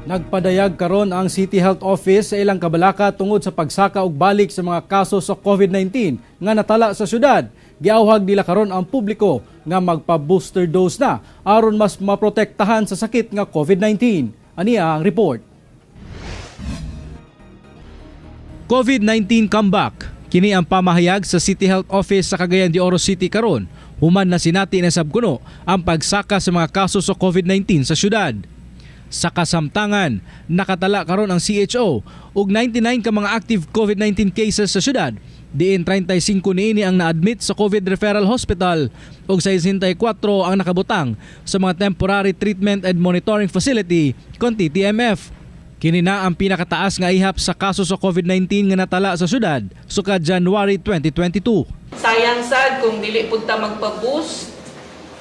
Nagpadayag karon ang City Health Office sa ilang kabalaka tungod sa pagsaka og balik sa mga kaso sa COVID-19 nga natala sa syudad. Giawhag nila karon ang publiko nga magpa-booster dose na aron mas maprotektahan sa sakit nga COVID-19. Aniya ang report. COVID-19 comeback. Kini ang pamahayag sa City Health Office sa Cagayan de Oro City karon. Human na sinati na sabkuno ang pagsaka sa mga kaso sa COVID-19 sa syudad. Sa kasamtangan, nakatala karon ang CHO og 99 ka mga active COVID-19 cases sa syudad. Diin 35 niini ang na-admit sa COVID Referral Hospital ug 64 ang nakabutang sa mga Temporary Treatment and Monitoring Facility kon TTMF. Kini na ang pinakataas nga ihap sa kaso sa COVID-19 nga natala sa syudad sukad January 2022. Sayang sad kung dili pud ta magpa-boost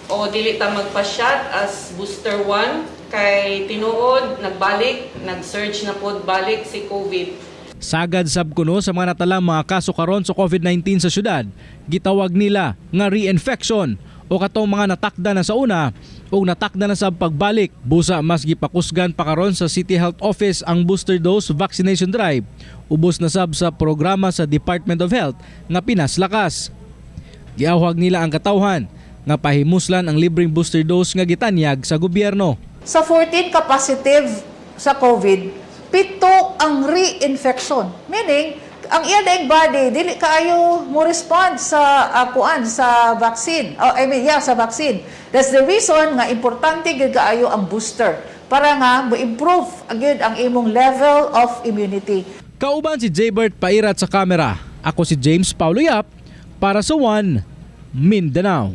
o dili ta magpa-shot as booster 1 kay tinuod nag-surge na pod balik si COVID. Sagad sabkuno sa mga natalang mga kaso karon sa COVID-19 sa syudad, gitawag nila nga reinfection o katong mga natakda na sa una o natakda na sa pagbalik. Busa mas gipakusgan pa karon sa City Health Office ang booster dose vaccination drive. Ubos na sab sa programa sa Department of Health nga pinaslakas. Giawhag nila ang katawhan nga pahimuslan ang libreng booster dose nga gitanyag sa gobyerno. Sa 14 ka positive sa COVID, 7 ang reinfection. Meaning, ang iyang body dili kaayo mo respond sa sa vaccine. Sa vaccine. That's the reason nga importante gyud kaayo ang booster para nga mo-improve agud ang imong level of immunity. Kauban si Jaybert Pairat sa kamera. Ako si James Paulo Yap para sa One Mindanao.